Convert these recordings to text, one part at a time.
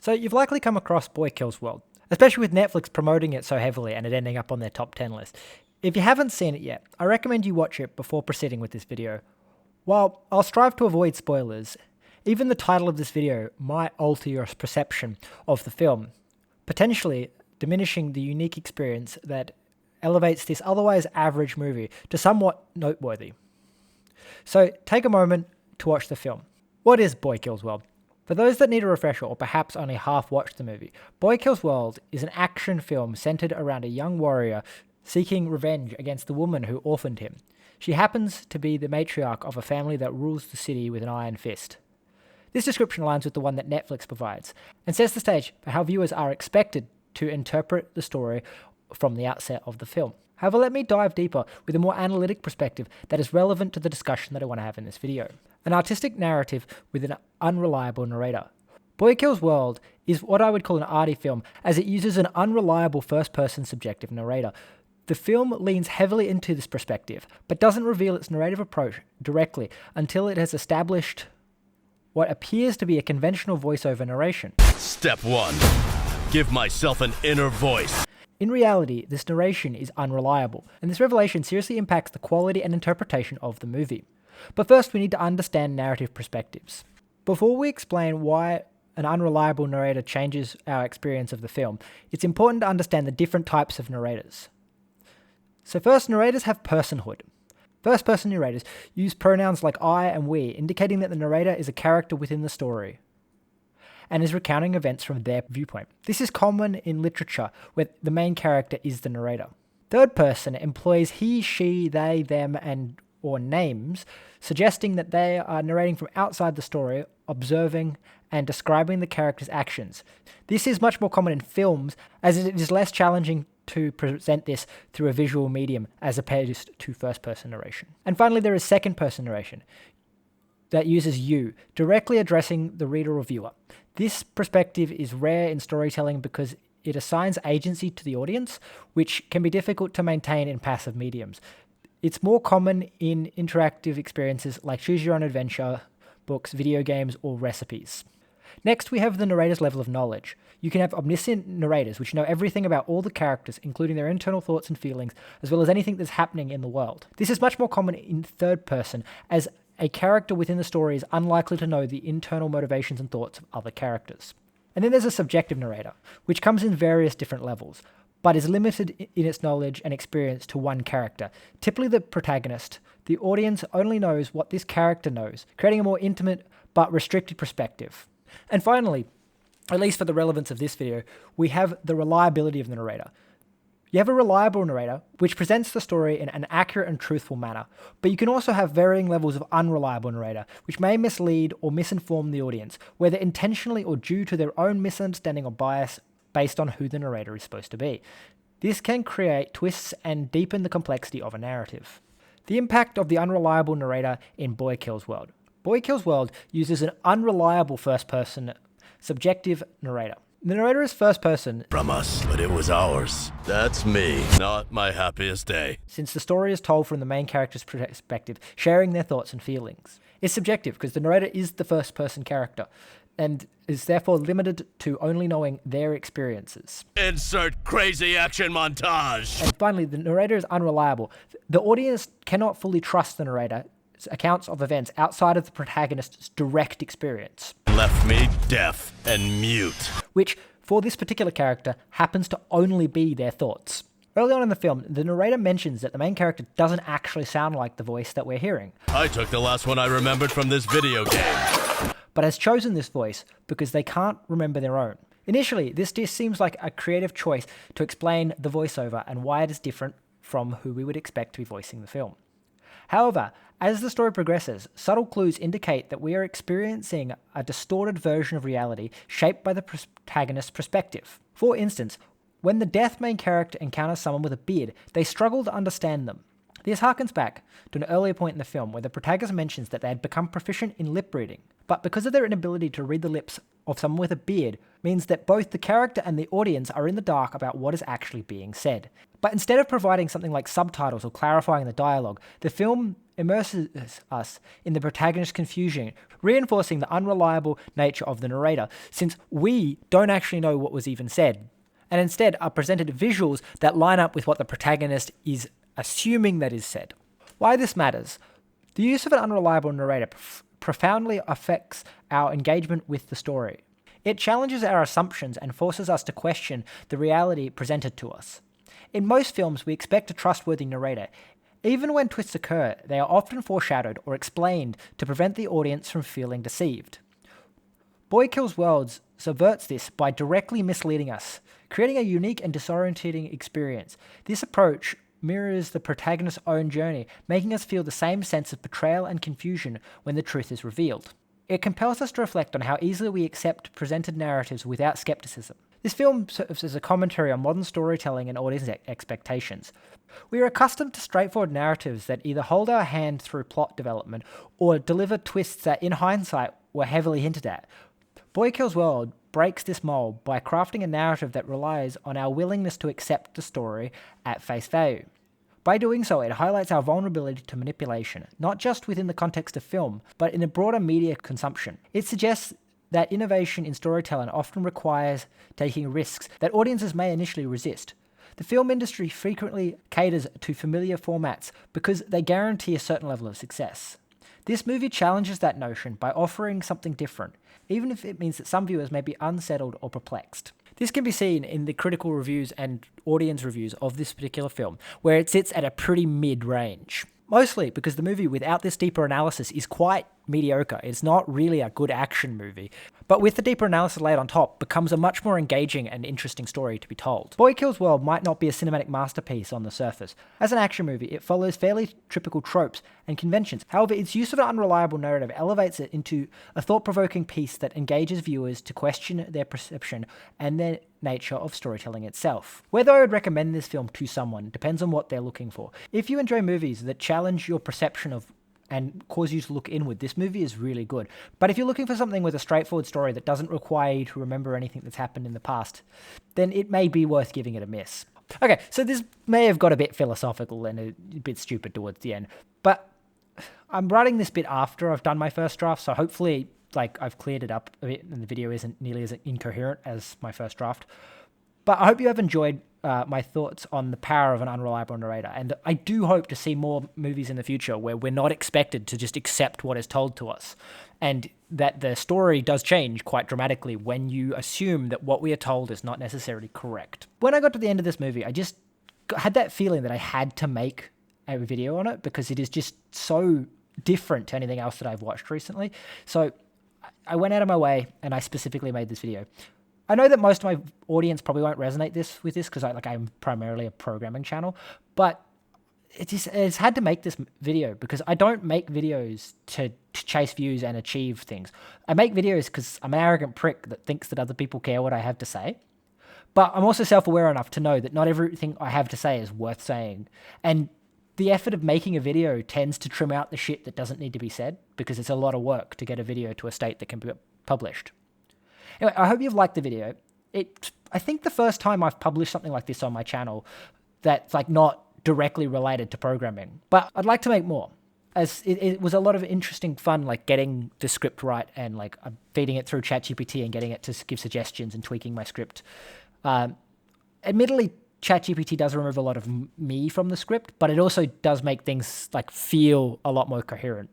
So you've likely come across Boy Kills World, especially with Netflix promoting it so heavily and it ending up on their top 10 list. If you haven't seen it yet, I recommend you watch it before proceeding with this video. While I'll strive to avoid spoilers, even the title of this video might alter your perception of the film, potentially diminishing the unique experience that elevates this otherwise average movie to somewhat noteworthy. So take a moment to watch the film. What is Boy Kills World? For those that need a refresher or perhaps only half watched the movie, Boy Kills World is an action film centered around a young warrior seeking revenge against the woman who orphaned him. She happens to be the matriarch of a family that rules the city with an iron fist. This description aligns with the one that Netflix provides and sets the stage for how viewers are expected to interpret the story from the outset of the film. However, let me dive deeper with a more analytic perspective that is relevant to the discussion that I want to have in this video. An artistic narrative with an unreliable narrator. Boy Kills World is what I would call an arty film, as it uses an unreliable first-person subjective narrator. The film leans heavily into this perspective, but doesn't reveal its narrative approach directly until it has established what appears to be a conventional voiceover narration. Step 1. Give myself an inner voice. In reality, this narration is unreliable, and this revelation seriously impacts the quality and interpretation of the movie. But first, we need to understand narrative perspectives. Before we explain why an unreliable narrator changes our experience of the film, it's important to understand the different types of narrators. So first, narrators have personhood. First-person narrators use pronouns like I and we, indicating that the narrator is a character within the story and is recounting events from their viewpoint. This is common in literature, where the main character is the narrator. Third person employs he, she, they, them, or names, suggesting that they are narrating from outside the story, observing and describing the character's actions. This is much more common in films, as it is less challenging to present this through a visual medium as opposed to first-person narration. And finally, there is second-person narration that uses you, directly addressing the reader or viewer. This perspective is rare in storytelling because it assigns agency to the audience, which can be difficult to maintain in passive mediums. It's more common in interactive experiences like Choose Your Own Adventure, books, video games, or recipes. Next, we have the narrator's level of knowledge. You can have omniscient narrators, which know everything about all the characters, including their internal thoughts and feelings, as well as anything that's happening in the world. This is much more common in third person, as a character within the story is unlikely to know the internal motivations and thoughts of other characters. And then there's a subjective narrator, which comes in various different levels, but is limited in its knowledge and experience to one character, typically the protagonist. The audience only knows what this character knows, creating a more intimate but restricted perspective. And finally, at least for the relevance of this video, we have the reliability of the narrator. You have a reliable narrator, which presents the story in an accurate and truthful manner, but you can also have varying levels of unreliable narrator, which may mislead or misinform the audience, whether intentionally or due to their own misunderstanding or bias based on who the narrator is supposed to be. This can create twists and deepen the complexity of a narrative. The impact of the unreliable narrator in Boy Kills World. Boy Kills World uses an unreliable first-person subjective narrator. The narrator is first person From us, but it was ours. That's me. Not my happiest day. since the story is told from the main character's perspective, sharing their thoughts and feelings. It's subjective because the narrator is the first-person character and is therefore limited to only knowing their experiences. Insert crazy action montage. And finally, the narrator is unreliable. The audience cannot fully trust the narrator's accounts of events outside of the protagonist's direct experience, Left me deaf and mute. which, for this particular character, happens to only be their thoughts. Early on in the film, the narrator mentions that the main character doesn't actually sound like the voice that we're hearing, I took the last one I remembered from this video game. but has chosen this voice because they can't remember their own. Initially, this just seems like a creative choice to explain the voiceover and why it is different from who we would expect to be voicing the film. However, as the story progresses, subtle clues indicate that we are experiencing a distorted version of reality shaped by the protagonist's perspective. For instance, when the deaf main character encounters someone with a beard, they struggle to understand them. This harkens back to an earlier point in the film where the protagonist mentions that they had become proficient in lip reading, but because of their inability to read the lips of someone with a beard, means that both the character and the audience are in the dark about what is actually being said. But instead of providing something like subtitles or clarifying the dialogue, the film immerses us in the protagonist's confusion, reinforcing the unreliable nature of the narrator, since we don't actually know what was even said, and instead are presented visuals that line up with what the protagonist is assuming that is said. Why this matters? The use of an unreliable narrator profoundly affects our engagement with the story. It challenges our assumptions and forces us to question the reality presented to us. In most films, we expect a trustworthy narrator. Even when twists occur, they are often foreshadowed or explained to prevent the audience from feeling deceived. Boy Kills World subverts this by directly misleading us, creating a unique and disorientating experience. This approach mirrors the protagonist's own journey, making us feel the same sense of betrayal and confusion when the truth is revealed. It compels us to reflect on how easily we accept presented narratives without skepticism. This film serves as a commentary on modern storytelling and audience expectations. We are accustomed to straightforward narratives that either hold our hand through plot development or deliver twists that, in hindsight, were heavily hinted at. Boy Kills World breaks this mold by crafting a narrative that relies on our willingness to accept the story at face value. By doing so, it highlights our vulnerability to manipulation, not just within the context of film, but in a broader media consumption. It suggests that innovation in storytelling often requires taking risks that audiences may initially resist. The film industry frequently caters to familiar formats because they guarantee a certain level of success. This movie challenges that notion by offering something different, even if it means that some viewers may be unsettled or perplexed. This can be seen in the critical reviews and audience reviews of this particular film, where it sits at a pretty mid-range. Mostly because the movie, without this deeper analysis, is quite mediocre. It's not really a good action movie, but with the deeper analysis laid on top, becomes a much more engaging and interesting story to be told. Boy Kills World might not be a cinematic masterpiece on the surface. As an action movie, it follows fairly typical tropes and conventions. However, its use of an unreliable narrative elevates it into a thought-provoking piece that engages viewers to question their perception and their nature of storytelling itself. Whether I would recommend this film to someone depends on what they're looking for. If you enjoy movies that challenge your perception of and cause you to look inward, this movie is really good. But if you're looking for something with a straightforward story that doesn't require you to remember anything that's happened in the past, then it may be worth giving it a miss. Okay, so this may have got a bit philosophical and a bit stupid towards the end, but I'm writing this bit after I've done my first draft, so hopefully I've cleared it up a bit and the video isn't nearly as incoherent as my first draft. But I hope you have enjoyed my thoughts on the power of an unreliable narrator. And I do hope to see more movies in the future where we're not expected to just accept what is told to us. And that the story does change quite dramatically when you assume that what we are told is not necessarily correct. When I got to the end of this movie, I just had that feeling that I had to make a video on it because it is just so different to anything else that I've watched recently. So I went out of my way and I specifically made this video. I know that most of my audience probably won't resonate with this because I'm primarily a programming channel, but it's had to make this video because I don't make videos to chase views and achieve things. I make videos because I'm an arrogant prick that thinks that other people care what I have to say. But I'm also self-aware enough to know that not everything I have to say is worth saying. And the effort of making a video tends to trim out the shit that doesn't need to be said because it's a lot of work to get a video to a state that can be published. Anyway, I hope you've liked the video. I think the first time I've published something like this on my channel that's not directly related to programming. But I'd like to make more. As it was a lot of interesting fun, getting the script right and I'm feeding it through ChatGPT and getting it to give suggestions and tweaking my script. Admittedly, ChatGPT does remove a lot of me from the script, but it also does make things feel a lot more coherent.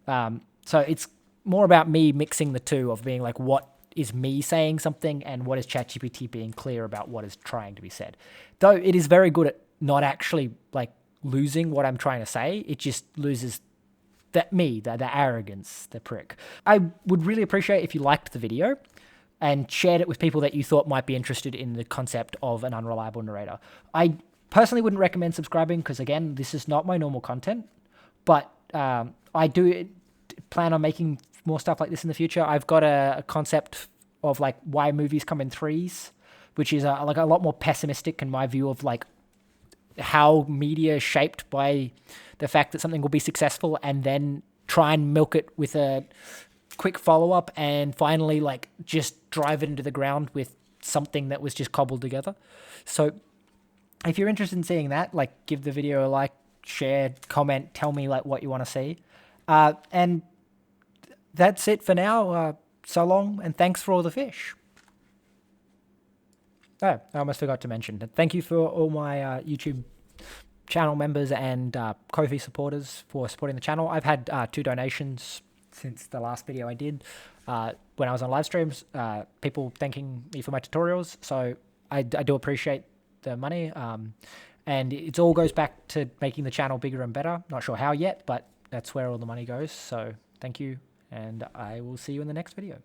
So it's more about me mixing the two of being what is me saying something and what is ChatGPT being clear about what is trying to be said. Though it is very good at not actually losing what I'm trying to say, it just loses the arrogance, the prick. I would really appreciate if you liked the video and shared it with people that you thought might be interested in the concept of an unreliable narrator. I personally wouldn't recommend subscribing because, again, this is not my normal content, but I do plan on making more stuff like this in the future. I've got a concept of why movies come in threes, which is a lot more pessimistic in my view of how media is shaped by the fact that something will be successful and then try and milk it with a quick follow-up and finally just drive it into the ground with something that was just cobbled together. So if you're interested in seeing that, like, give the video a like, share, comment, tell me like what you want to see. And that's it for now. So long, and thanks for all the fish. Oh, I almost forgot to mention. Thank you for all my YouTube channel members and Ko-fi supporters for supporting the channel. I've had 2 donations since the last video I did when I was on live streams. People thanking me for my tutorials, so I do appreciate the money. And it all goes back to making the channel bigger and better. Not sure how yet, but that's where all the money goes. So thank you, and I will see you in the next video.